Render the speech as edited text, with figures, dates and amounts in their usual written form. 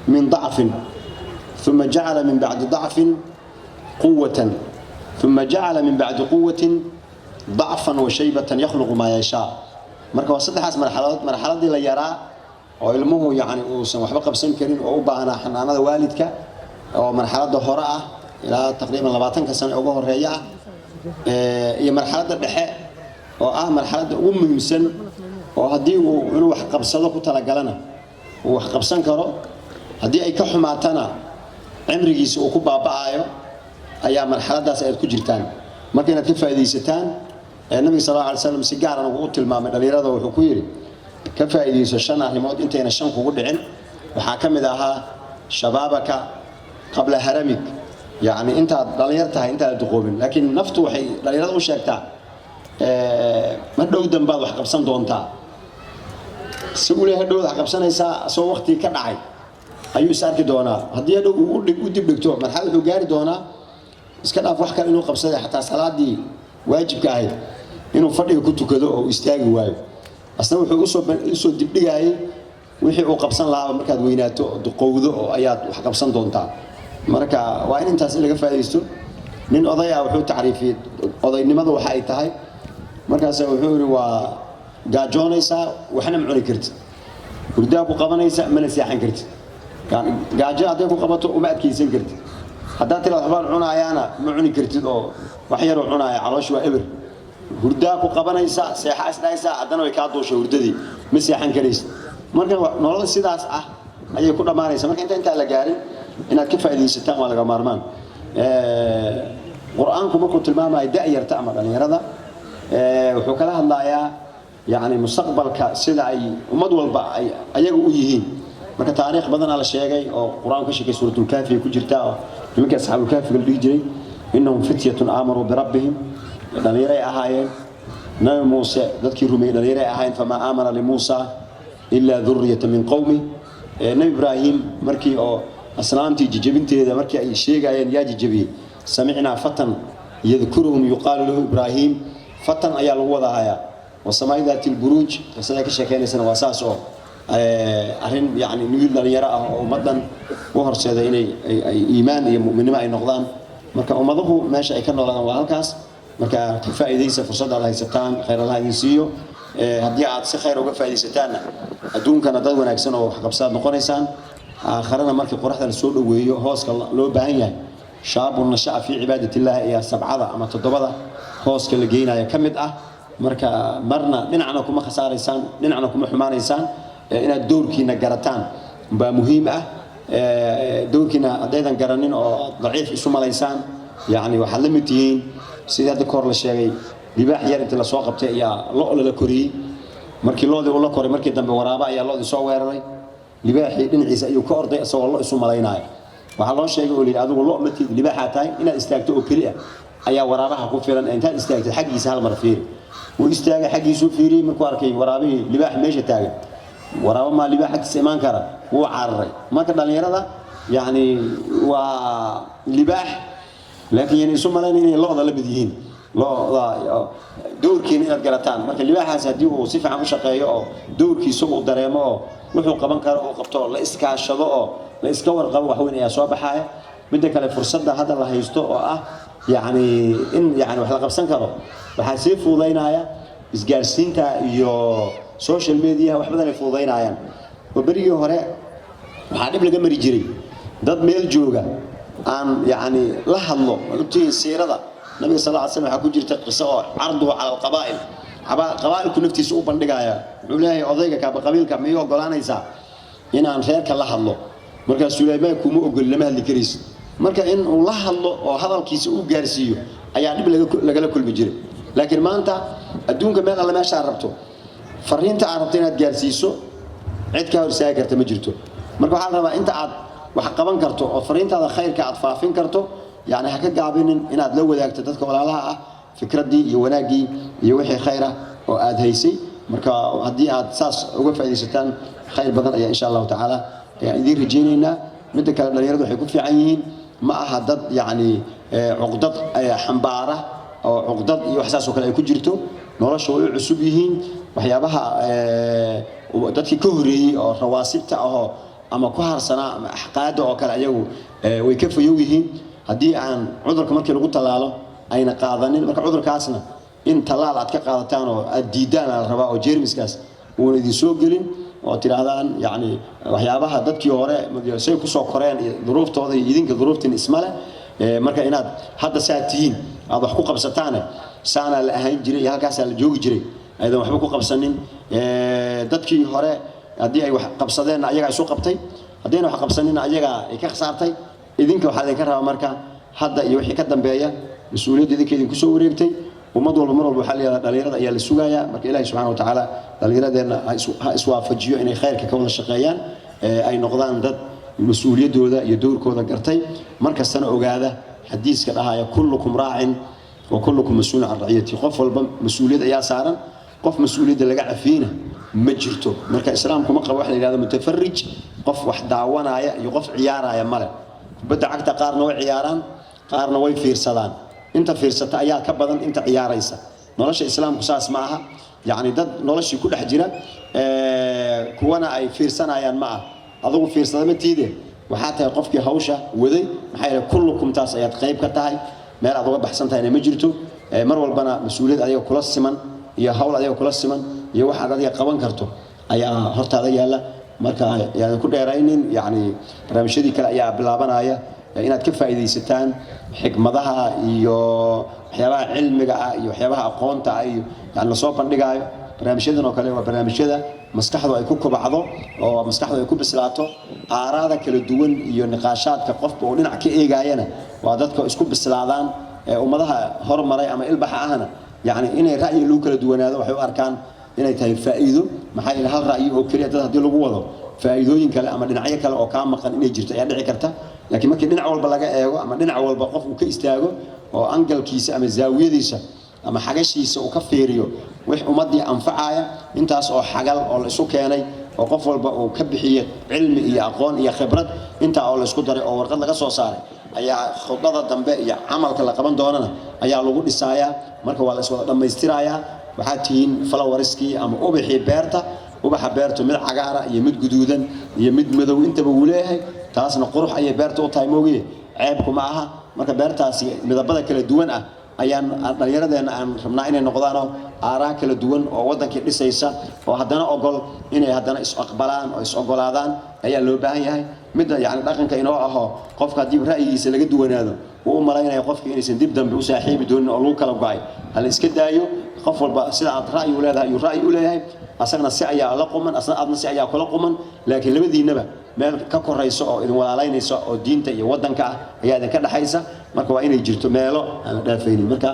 من ضعف ثم جعل من بعد ضعف قوة ثم جعل من بعد قوة ضعفا وشيبة يخلق ما يشاء. marka waa saddexaas marxaladii la yaraa oo ilmuhu yaani uusan waxba qabsan karin oo u baahan xanaanada waalidka oo marxaladda hore ah ilaa taqriiban 20 sano ugu horeeya iyo marxaladda dhexe oo ah marxaladda ugu muhiimsan oo hadii uu inuu wax qabsado ku tala galana uu wax qabsan karo hadii ay ka xumaatana cimrigiisa uu ku baabaayo ayaa marxaladaas ay ku jirtaan marka inaad ka faa'iideysataan النبي صلى الله عليه وسلم سيجارة نقول تلمام دليل هذا وحكيري كفى إذا سشنا رماد أنت هنا شنك وقدعين وحكم ذاها شبابك قبل هرمك يعني أنت دليلتها أنت تقوم لكن نفط وحي دليل هذا وش يكتع ما دود دنبال وحكم صندوق أنت سؤال هدول حكم صن يسا سو وقتي كنعي أيو سارك دونا هدي هدول ودي بدكتور مرحلة وجاري دونا بس كان أفوح كان إنه قبصة حتى صلاة دي واجب كاهي إنه فرق كنت كذا أو استاجي واجب أصلا وحقوق سو دبلجاي وحي وقبصان لها مركز ويناتو دقوده أو آيات وحقبصان دونتا مركا وين أنت أسئلة كفايستو من قضايا وحو تعريفي قضايا لماذا وحايتهاي مركز وحوري وجاجونيسا وحنا معوني كرت وردابو قبنيسا من السياحين كرت يعني جاجا أديكو قبطو وما أكيسين كرت حدات الأخبار عنا عيانا معوني كرت أو وحيرو عنا عروش وإبر هرداكو قبنيسا سياحة سنايسا عدنا ويكادوش هرددي مسيحان كريس مركا نولد السيداس أي كل ما نيسا مركا أنت على جاري إن كيف إذا ستان ولا جمارمان قرآنكم ممكن تلماما يدعي يرتعمل يعني هذا وحكلها الله يعني مستقبل كسيداي ومدول بقى أيجو يهين مركا تاريخ بدن على شيء أو قرآن كشيء سورة الكافي كجرتا يمكن أصحاب الكافي اللي يجري إنهم فتية آمروا بربهم دليري أهاين نبي موسى ذكروا من دليري أهاين فما آمن لموسى إلا ذرية من قومه نبي إبراهيم مركي أو أسلامتي جبنتي إذا مركي أي شيء جاين يجي جبي سمعنا فتى يذكرهم يقال له إبراهيم فتى أي الوضع هيا والسماء ذات البروج فسذاك الشيء سنة واساسه أهين يعني نقول دليري أو مدن وهرس هذا إيمان من ما ينقضان marka ummadahu meesha ay ka noolaan waa halkaas marka ka faa'iideysa fursad aad haysataan khayr Allah idin siiyo hadii aad si khayr uga faa'iideysataan adduunkana dad wanaagsan oo wax qabsaad noqonaysaan aakharana markii quraxdan soo dhaweeyo hooska loo baahan yahay shaabun nashaa fi cibaadatillaah iyo sabcada ama todobada hooska la geenayo kamid ah marka marna dhinacna kuma khasaaraysaan dhinacna kuma xumaanaysaan inaad doorkiina garataan baa muhiim ah دوركنا أيضا قرنين أو ضعيف اسمه ملايسان يعني وحلمتين سيدات كور للشيء لباح يرنت للسواق بتاع يا الله للكوري مركي الله ده والله كوري مركي دم ورابع يا الله ده سويرني لباح ينعيس أيو كور ده سو الله اسمه ملايناي وحلا الشيء يقول لي هذا والله متي لباح هاتين إن استاجته كريه أيا ورابع هكون فعلا أنت استاجت حق يسهل مرفير والاستاج حق يسوق فيري مكواركي ورابي لباح ماشي تاج ورابع ما لباح حق سمان كره هو عرّي ما كان دليرة يعني ولباح لكن يعني ثم لا يعني الله ذا بديهين لا دور كين الجرتان ما كان لباح هذا وصفة عم شقية دور كي سوق دريمة وحول قبان كار أو قبطار لا إسكا الشضاء لا إسكا ورقة وحوين يا صباح حياة بدك على فرصة هذا الله يستوى يعني إن يعني وحلا قبسان كارو بحسيف فوضينا يا إسجارسين تا يو سوشيال ميديا وحبنا الفوضينا يعني وبريو هراء وحنا بلقى مريجري ضد ميل جوجا عن يعني لحظة قلتي السيرة ده النبي صلى الله عليه وسلم حكوا جرت قصة عرضه على القبائل قبائل كل نفتي سوق بندقايا ولاهي أضيق كقبيل كمية وقلانا يسا هنا عن خير كاللحظة مركز سليمان كومو أقول لما اللي كريس مركز إن لحظة وهذا الكيس جارسيو يعني بلقى كل بجري لكن ما أنت الدون كمان الله ما شعربته فرين تعرفتين جارسيسو عيد كهور ساكر تمجرته مركو حالنا أنت عاد وحقبان كرتو وفرين هذا خير كعاد فافين كرتو يعني حكى قابين إن عاد لو ذاك تذكر ولا لا فكرة دي يوناجي يوحي خيره وعاد هيسي مركو هدي عاد ساس وقف عيد ستان خير بدن إن شاء الله تعالى يعني ذي رجينا مدة كلام لا يرد حيكون في عين ما أحد يعني عقدة حنبارة أو عقدة يحساسه كلا يكون جرتو نورش عصبيين وحيابها dadkii ka horeeyay oo rawaasibta ah ama ku harsanaa ama axqaada oo kale ayagu way ka fayow yihiin haddii aan cudurka markii lagu tallaalo ayna qaadanin marka cudurkaasna in tallaal aad ka qaadataan oo aad diidaan la rabaa oo jeermiskaas uuna idin soo gelin oo tirahdaan yani waxyaabaha dadkii hore say ku soo koreen iyo duruuftooda iyo idinka duruuftiin ismale marka inaad hadda saa tihiin aad wax ku qabsataan saana la ahayn jiray iyo halkaas la joogi jiray aydan waxba ku qabsanin dadkii hore haddii ay wax qabsadeen ayaga isu qabtay haddayna wax qabsanin ayaga ay ka khasaartay idinka waxaa idinka rabaa marka hadda iyo wixii ka dambeeya mas-uuliyadda idinka idinku soo wareegtay ummad walba mar walba waxaa leeyahay dhalinyarada ayaa la sugayaa marka ilaahay subxaana wa tacaala dhallinyaradeenna ha iswaafajiyo inay khayrka ka wada shaqeeyaan ay noqdaan dad mas-uuliyaddooda iyo dowrkooda gartay markastana ogaada xadiiska dhahaya kullukum raacin wa kullukum mas-uulun can raciyati qof walba mas-uuliyad ayaa saaran qof mas-uuliyadda laga cafiina ma jirto marka islaamku ma qabo wax la yidhahdo mutafarrij qof wax daawanaya iyo qof ciyaaraya male kubadda cagta qaarna way ciyaaraan qaarna way fiirsadaan inta fiirsata ayaa ka badan inta ciyaaraysa nolosha islaamku saas ma aha yani dad noloshii ku dhex jira kuwana ay fiirsanayaan ma ah adigu fiirsada ma tiide waxaa tahay qofkii hawsha waday maxaa yeelay kullukum taas ayaad qayb ka tahay meel aad uga baxsan tahayna ma jirto mar walbana mas-uuliyad adiga kula siman iyo hawl adiga kula siman iyo waxaad adiga qaban karto ayaa hortaada yaalla marka yaan ku dheeraynin yani barnaamijyadii kale ayaa bilaabanaya inaad ka faa'iidaysataan xikmadaha iyo waxyaabaha cilmiga ah iyo waxyaabaha aqoonta ah iyo yani lasoo bandhigayo barnaamijyadan oo kale waa barnaamijyada maskaxdu ay ku kobacdo oo maskaxdu ay ku bislaato aaraada kala duwan iyo niqaashaadka qofba oo dhinac ka eegayana waa dadka isku bislaadaan ummadaha hormaray ama ilbaxa ahna yani inay ra'yi lagu kala duwanaado waxay u arkaan inay tahay faa'iido maxaa yeelay hal ra'yi oo kaliya dad haddii lagu wado faa'iidooyin kale ama dhinacyo kale oo kaa maqan inay jirto ayaa dhici karta laakiin markii dhinac walba laga eego ama dhinac walba qof uu ka istaago oo angalkiisa ama zaawiyadiisa ama xagashiisa uu ka fiiriyo wix ummadii anfacaya intaas oo xagal oo la isu keenay oo qof walba uu ka bixiyo cilmi iyo aqoon iyo khibrad inta oo la isku daray oo warqad laga soo saaray ayaa khudbada dambe iyo camalka la qaban doonana ayaa lagu dhisayaa marka waa la iswada dhammaystirayaa waxaa tihiin floweriskii ama ubaxii beerta ubaxa beertu mid cagaara iyo mid guduudan iyo mid madow intaba uu leeyahay taasna qurux ayay beerta u tahay moogiye ceebku ma aha marka beertaasi midabada kala duwan ah ayaan dhallinyaradeenna aan rabnaa inay noqdaanoo aaraa kala duwan oo waddankii dhisaysa oo haddana ogol inay haddana is-aqbalaan oo is-ogolaadaan ayaa loo baahan yahay midda yani dhaqanka inoo aho qofka haddii ra'yigiisa laga duwanaado uu u malaynaya qofkii inaysan dib dambe u saaxiibi doonin oo lagu kala go'ay hala iska daayo qof walba sida aad ra'yi u leedahay ayuu ra'yi u leeyahay asagna si ayaa la quman asna aadna si ayaa kula quman laakiin labadiinaba meel ka korayso oo idin walaalaynayso oo diinta iyo waddanka ah ayaa idin ka dhaxaysa marka waa inay jirto meelo aan dhaafaynin marka